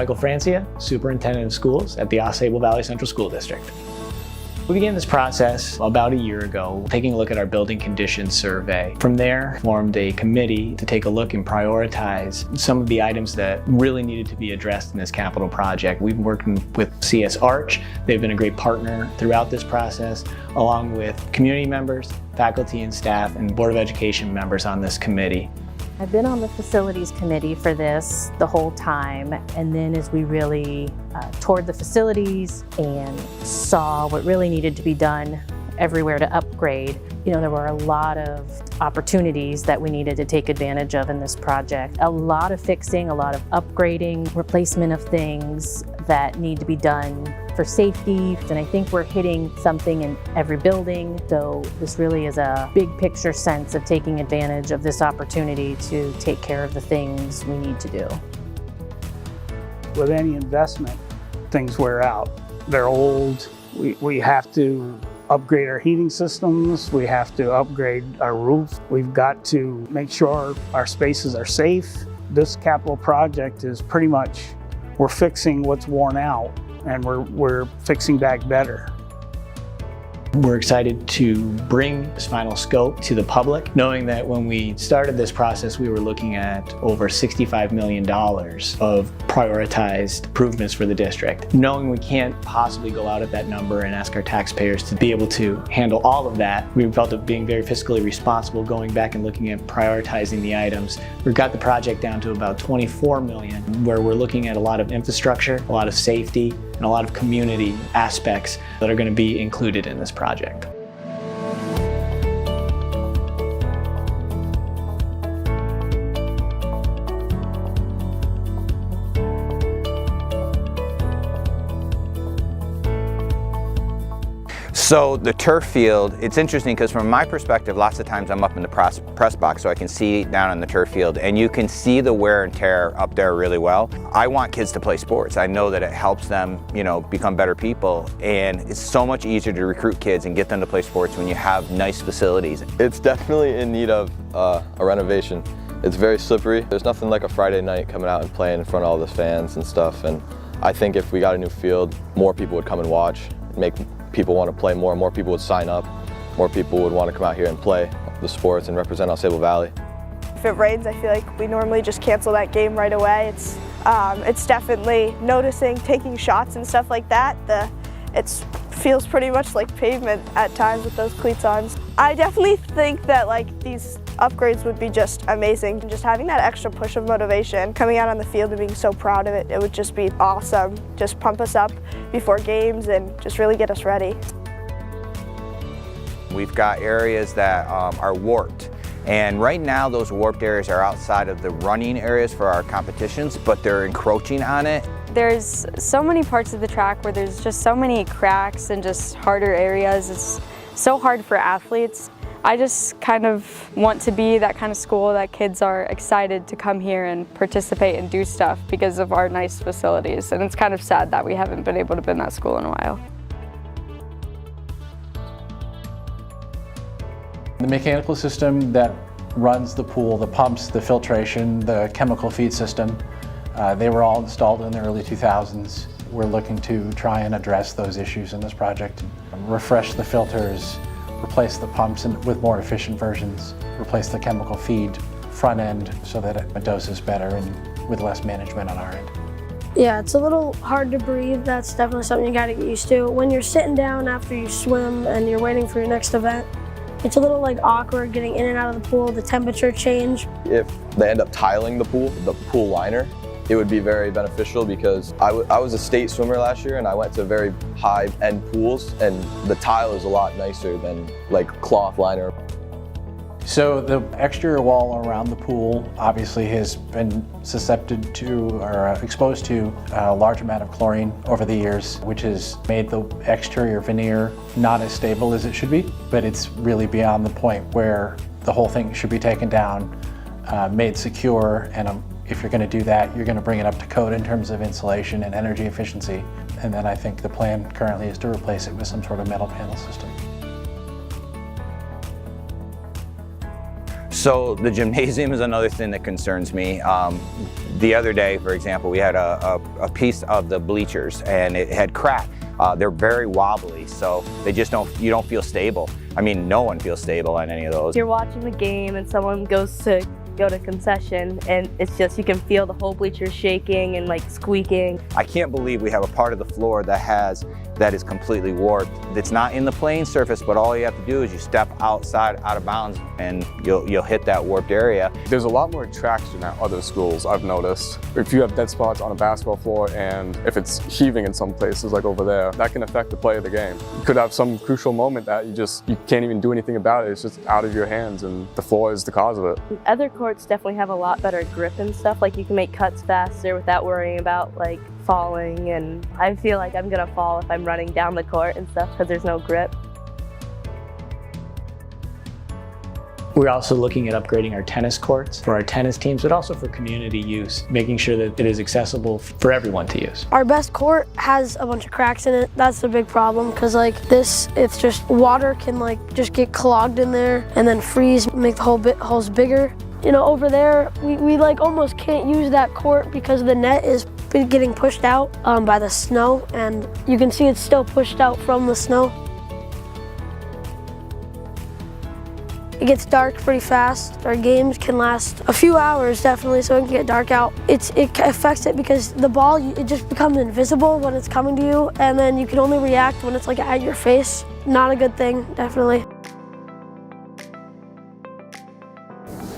Michael Francia, Superintendent of Schools at the Au Valley Central School District. We began this process about a year ago, taking a look at our building conditions survey. From there, formed a committee to take a look and prioritize some of the items that really needed to be addressed in this capital project. We've been working with CS Arch. They've been a great partner throughout this process, along with community members, faculty and staff, and Board of Education members on this committee. I've been on the facilities committee for this the whole time, and then as we really toured the facilities and saw what really needed to be done everywhere to upgrade, there were a lot of opportunities that we needed to take advantage of in this project. A lot of fixing, a lot of upgrading, replacement of things that need to be done for safety, and I think we're hitting something in every building. So this really is a big picture sense of taking advantage of this opportunity to take care of the things we need to do. With any investment, things wear out. They're old. We have to upgrade our heating systems. We have to upgrade our roof. We've got to make sure our spaces are safe. This capital project is pretty much, we're fixing what's worn out, and we're fixing back better. We're excited to bring this final scope to the public, knowing that when we started this process, we were looking at over $65 million of prioritized improvements for the district. Knowing we can't possibly go out at that number and ask our taxpayers to be able to handle all of that, we felt it being very fiscally responsible, going back and looking at prioritizing the items. We've got the project down to about $24 million, where we're looking at a lot of infrastructure, a lot of safety, and a lot of community aspects that are going to be included in this project. So the turf field, it's interesting because from my perspective, lots of times I'm up in the press box so I can see down on the turf field, and you can see the wear and tear up there really well. I want kids to play sports. I know that it helps them, become better people, and it's so much easier to recruit kids and get them to play sports when you have nice facilities. It's definitely in need of a renovation. It's very slippery. There's nothing like a Friday night coming out and playing in front of all the fans and stuff, and I think if we got a new field, more people would come and watch, make people want to play more people would sign up, more people would want to come out here and play the sports and represent Au Valley. If it rains, I feel like we normally just cancel that game right away. It's definitely noticing, taking shots and stuff like that. It feels pretty much like pavement at times with those cleats on. I definitely think that these upgrades would be just amazing. Just having that extra push of motivation, coming out on the field and being so proud of it, it would just be awesome. Just pump us up before games and just really get us ready. We've got areas that are warped. And right now those warped areas are outside of the running areas for our competitions, but they're encroaching on it. There's so many parts of the track where there's just so many cracks and just harder areas. It's so hard for athletes. I just kind of want to be that kind of school that kids are excited to come here and participate and do stuff because of our nice facilities. And it's kind of sad that we haven't been able to be in that school in a while. The mechanical system that runs the pool, the pumps, the filtration, the chemical feed system, they were all installed in the early 2000s. We're looking to try and address those issues in this project. Refresh the filters, replace the pumps with more efficient versions, replace the chemical feed front end so that it doses better and with less management on our end. Yeah, it's a little hard to breathe. That's definitely something you gotta get used to. When you're sitting down after you swim and you're waiting for your next event, it's a little awkward getting in and out of the pool, the temperature change. If they end up tiling the pool liner, it would be very beneficial because I was a state swimmer last year and I went to very high-end pools, and the tile is a lot nicer than cloth liner. So the exterior wall around the pool obviously has been susceptible to or exposed to a large amount of chlorine over the years, which has made the exterior veneer not as stable as it should be, but it's really beyond the point where the whole thing should be taken down, made secure, and if you're going to do that, you're going to bring it up to code in terms of insulation and energy efficiency. And then I think the plan currently is to replace it with some sort of metal panel system. So the gymnasium is another thing that concerns me. The other day, for example, we had a piece of the bleachers and it had cracked. They're very wobbly, so you don't feel stable. I mean, no one feels stable on any of those. You're watching the game and someone goes to go to concession and it's just, you can feel the whole bleachers shaking and like squeaking. I can't believe we have a part of the floor that is completely warped. It's not in the playing surface, but all you have to do is you step out of bounds and you'll hit that warped area. There's a lot more traction at other schools, I've noticed. If you have dead spots on a basketball floor and if it's heaving in some places like over there, that can affect the play of the game. You could have some crucial moment that you can't even do anything about it. It's just out of your hands and the floor is the cause of it. Other courts definitely have a lot better grip and stuff. Like you can make cuts faster without worrying about like falling, and I feel like I'm gonna fall if I'm running down the court and stuff because there's no grip. We're also looking at upgrading our tennis courts for our tennis teams, but also for community use, making sure that it is accessible for everyone to use. Our best court has a bunch of cracks in it. That's the big problem because like this, it's just water can like just get clogged in there and then freeze, make the holes bigger. You know, over there, we like almost can't use that court because the net is getting pushed out by the snow, and you can see it's still pushed out from the snow. It gets dark pretty fast. Our games can last a few hours definitely, so it can get dark out. It affects it because the ball, it just becomes invisible when it's coming to you, and then you can only react when it's like at your face. Not a good thing, definitely.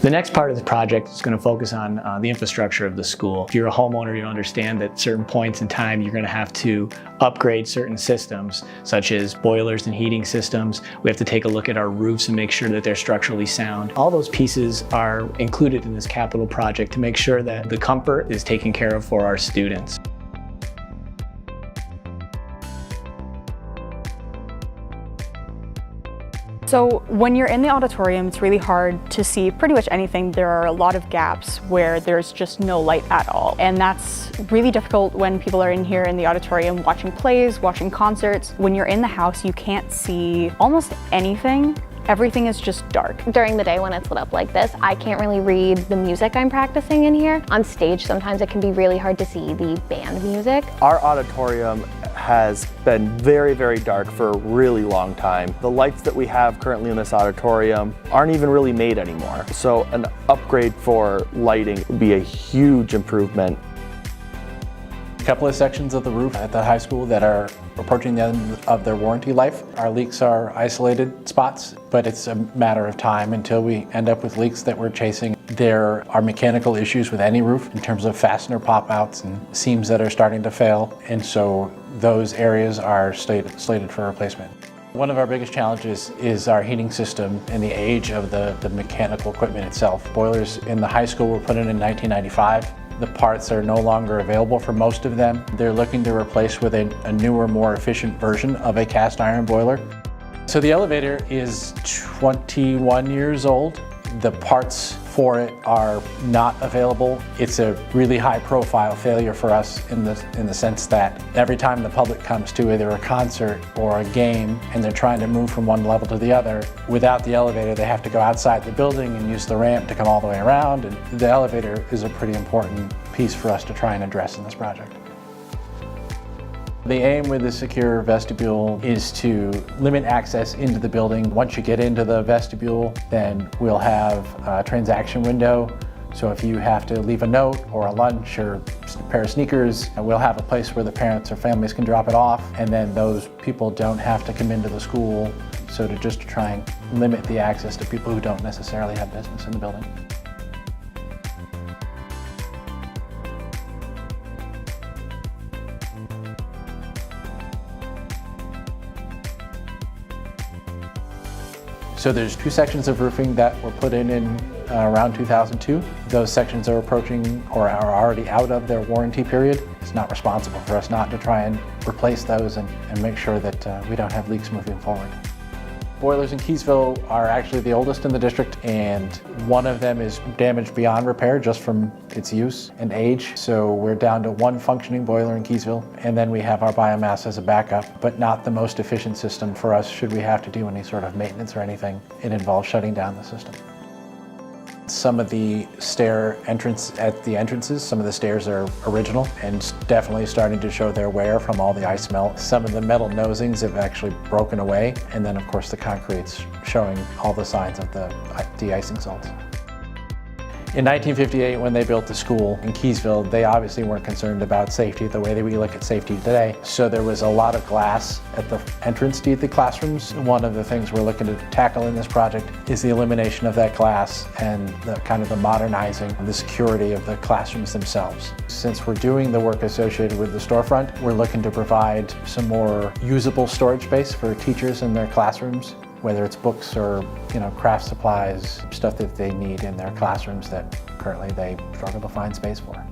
The next part of the project is going to focus on the infrastructure of the school. If you're a homeowner, you understand that at certain points in time you're going to have to upgrade certain systems, such as boilers and heating systems. We have to take a look at our roofs and make sure that they're structurally sound. All those pieces are included in this capital project to make sure that the comfort is taken care of for our students. So when you're in the auditorium, it's really hard to see pretty much anything. There are a lot of gaps where there's just no light at all. And that's really difficult when people are in here in the auditorium watching plays, watching concerts. When you're in the house, you can't see almost anything. Everything is just dark. During the day when it's lit up like this, I can't really read the music I'm practicing in here. On stage, sometimes it can be really hard to see the band music. Our auditorium has been very, very dark for a really long time. The lights that we have currently in this auditorium aren't even really made anymore. So an upgrade for lighting would be a huge improvement. A couple of sections of the roof at the high school that are approaching the end of their warranty life. Our leaks are isolated spots, but it's a matter of time until we end up with leaks that we're chasing. There are mechanical issues with any roof in terms of fastener pop-outs and seams that are starting to fail, and so those areas are slated for replacement. One of our biggest challenges is our heating system and the age of the mechanical equipment itself. Boilers in the high school were put in 1995. The parts are no longer available for most of them. They're looking to replace with a newer, more efficient version of a cast iron boiler. So the elevator is 21 years old. The parts for it are not available. It's a really high-profile failure for us in the sense that every time the public comes to either a concert or a game and they're trying to move from one level to the other, without the elevator they have to go outside the building and use the ramp to come all the way around, and the elevator is a pretty important piece for us to try and address in this project. The aim with the secure vestibule is to limit access into the building. Once you get into the vestibule, then we'll have a transaction window. So if you have to leave a note or a lunch or a pair of sneakers, we'll have a place where the parents or families can drop it off, and then those people don't have to come into the school. So to try and limit the access to people who don't necessarily have business in the building. So there's two sections of roofing that were put in around 2002. Those sections are approaching or are already out of their warranty period. It's not responsible for us not to try and replace those and make sure that we don't have leaks moving forward. Boilers in Keysville are actually the oldest in the district, and one of them is damaged beyond repair just from its use and age. So we're down to one functioning boiler in Keysville, and then we have our biomass as a backup, but not the most efficient system for us should we have to do any sort of maintenance or anything. It involves shutting down the system. Some of the entrances, some of the stairs are original and definitely starting to show their wear from all the ice melt. Some of the metal nosings have actually broken away, and then of course the concrete's showing all the signs of the de-icing salts. In 1958, when they built the school in Keysville, they obviously weren't concerned about safety the way that we look at safety today. So there was a lot of glass at the entrance to the classrooms. One of the things we're looking to tackle in this project is the elimination of that glass and the kind of the modernizing of the security of the classrooms themselves. Since we're doing the work associated with the storefront, we're looking to provide some more usable storage space for teachers in their classrooms, whether it's books or craft supplies, stuff that they need in their classrooms that currently they struggle to find space for.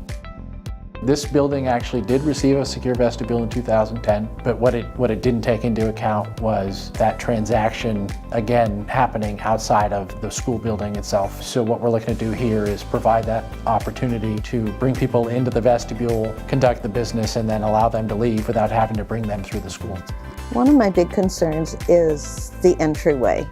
This building actually did receive a secure vestibule in 2010, but what it didn't take into account was that transaction, again, happening outside of the school building itself. So what we're looking to do here is provide that opportunity to bring people into the vestibule, conduct the business, and then allow them to leave without having to bring them through the school. One of my big concerns is the entryway.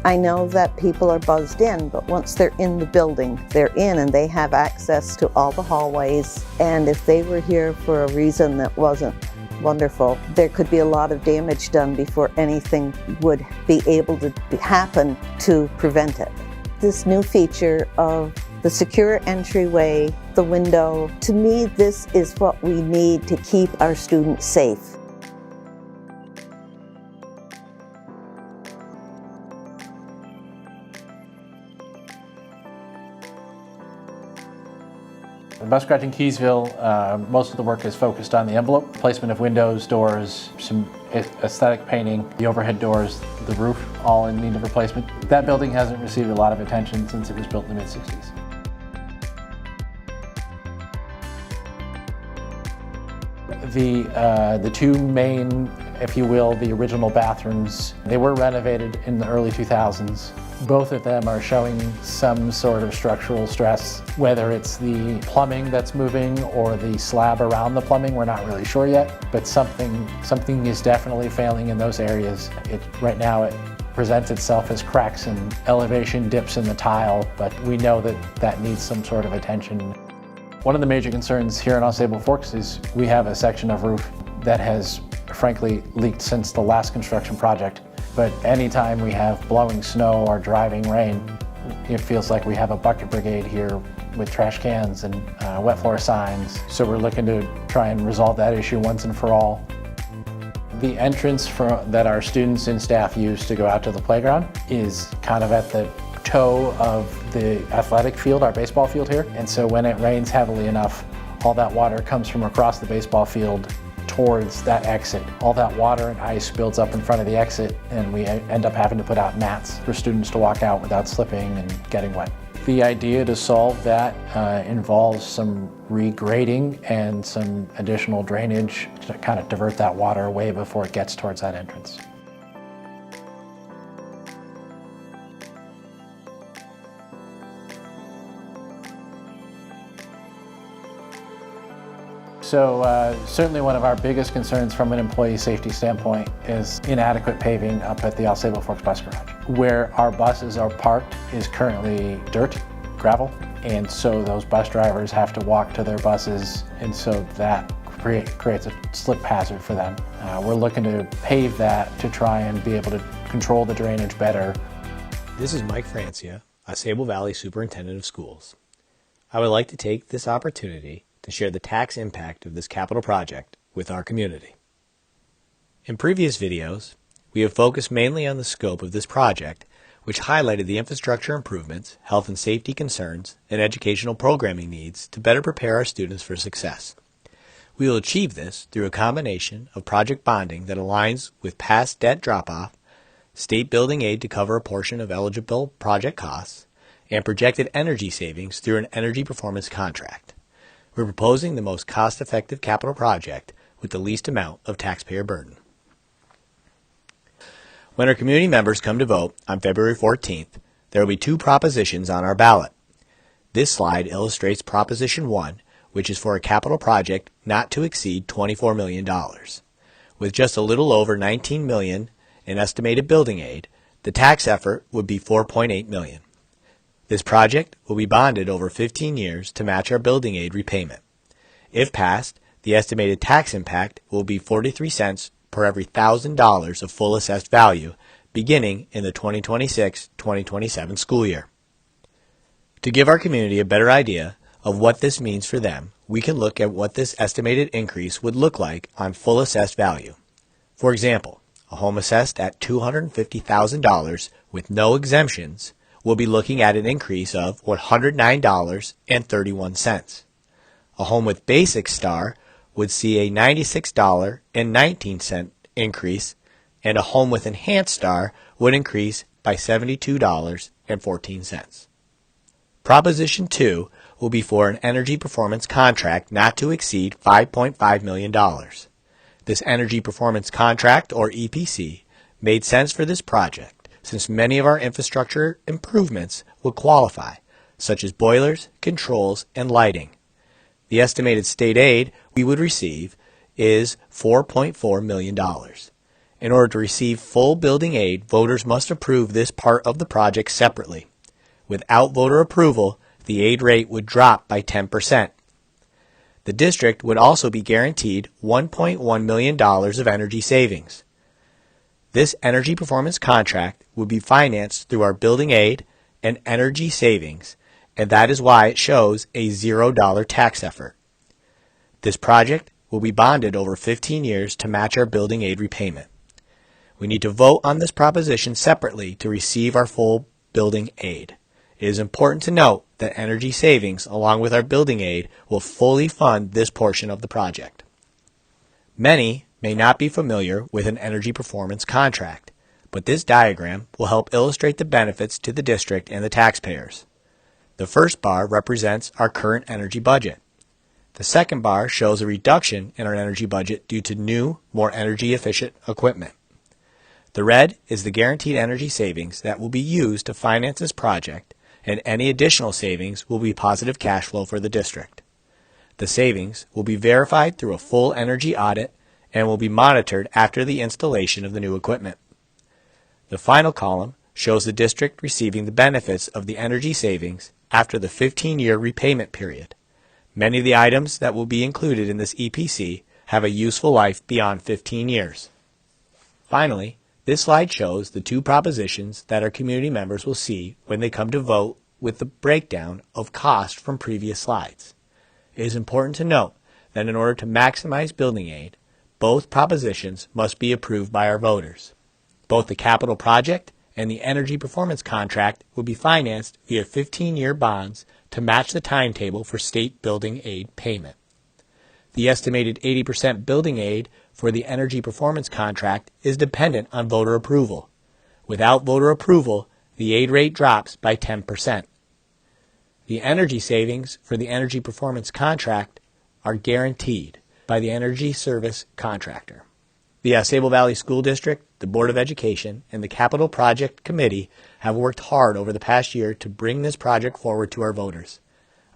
I know that people are buzzed in, but once they're in the building, they're in and they have access to all the hallways. And if they were here for a reason that wasn't wonderful, there could be a lot of damage done before anything would be able to happen to prevent it. This new feature of the secure entryway, the window, to me, this is what we need to keep our students safe. In Bus Garage in Keysville, most of the work is focused on the envelope, placement of windows, doors, some aesthetic painting, the overhead doors, the roof, all in need of replacement. That building hasn't received a lot of attention since it was built in the mid-60s. The two main, if you will, the original bathrooms, they were renovated in the early 2000s. Both of them are showing some sort of structural stress, whether it's the plumbing that's moving or the slab around the plumbing, we're not really sure yet, but something is definitely failing in those areas. Right now it presents itself as cracks and elevation dips in the tile, but we know that needs some sort of attention. One of the major concerns here in Ausable Forks is we have a section of roof that has frankly leaked since the last construction project. But anytime we have blowing snow or driving rain, it feels like we have a bucket brigade here with trash cans and wet floor signs. So we're looking to try and resolve that issue once and for all. The entrance that our students and staff use to go out to the playground is kind of at the toe of the athletic field, our baseball field here. And so when it rains heavily enough, all that water comes from across the baseball field towards that exit. All that water and ice builds up in front of the exit, and we end up having to put out mats for students to walk out without slipping and getting wet. The idea to solve that involves some regrading and some additional drainage to kind of divert that water away before it gets towards that entrance. So certainly one of our biggest concerns from an employee safety standpoint is inadequate paving up at the Ausable Forks Bus Garage. Where our buses are parked is currently dirt, gravel, and so those bus drivers have to walk to their buses, and so that creates a slip hazard for them. We're looking to pave that to try and be able to control the drainage better. This is Mike Francia, Ausable Valley Superintendent of Schools. I would like to take this opportunity to share the tax impact of this capital project with our community. In previous videos, we have focused mainly on the scope of this project, which highlighted the infrastructure improvements, health and safety concerns, and educational programming needs to better prepare our students for success. We will achieve this through a combination of project bonding that aligns with past debt drop-off, state building aid to cover a portion of eligible project costs, and projected energy savings through an energy performance contract. We're proposing the most cost-effective capital project with the least amount of taxpayer burden. When our community members come to vote on February 14th, there will be two propositions on our ballot. This slide illustrates Proposition 1, which is for a capital project not to exceed $24 million. With just a little over $19 million in estimated building aid, the tax effort would be $4.8 million. This project will be bonded over 15 years to match our building aid repayment. If passed, the estimated tax impact will be 43 cents per every $1,000 of full assessed value beginning in the 2026-2027 school year. To give our community a better idea of what this means for them, we can look at what this estimated increase would look like on full assessed value. For example, a home assessed at $250,000 with no exemptions will be looking at an increase of $109.31. A home with basic star would see a $96.19 increase, and a home with enhanced star would increase by $72.14. Proposition 2 will be for an energy performance contract not to exceed $5.5 million. This energy performance contract, or EPC, made sense for this project since many of our infrastructure improvements would qualify, such as boilers, controls, and lighting. The estimated state aid we would receive is $4.4 million. In order to receive full building aid, voters must approve this part of the project separately. Without voter approval, the aid rate would drop by 10%. The district would also be guaranteed $1.1 million of energy savings. This energy performance contract would be financed through our building aid and energy savings, and that is why it shows a $0 tax effort. This project will be bonded over 15 years to match our building aid repayment. We need to vote on this proposition separately to receive our full building aid. It is important to note that energy savings, along with our building aid, will fully fund this portion of the project. Many may not be familiar with an energy performance contract, but this diagram will help illustrate the benefits to the district and the taxpayers. The first bar represents our current energy budget. The second bar shows a reduction in our energy budget due to new, more energy-efficient equipment. The red is the guaranteed energy savings that will be used to finance this project, and any additional savings will be positive cash flow for the district. The savings will be verified through a full energy audit and will be monitored after the installation of the new equipment. The final column shows the district receiving the benefits of the energy savings after the 15-year repayment period. Many of the items that will be included in this EPC have a useful life beyond 15 years. Finally, this slide shows the two propositions that our community members will see when they come to vote with the breakdown of cost from previous slides. It is important to note that in order to maximize building aid, both propositions must be approved by our voters. Both the capital project and the energy performance contract will be financed via 15-year bonds to match the timetable for state building aid payment. The estimated 80% building aid for the energy performance contract is dependent on voter approval. Without voter approval, the aid rate drops by 10%. The energy savings for the energy performance contract are guaranteed by the energy service contractor. The Sable Valley School District, the Board of Education, and the Capital Project Committee have worked hard over the past year to bring this project forward to our voters.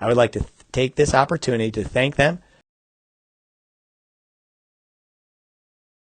I would like to take this opportunity to thank them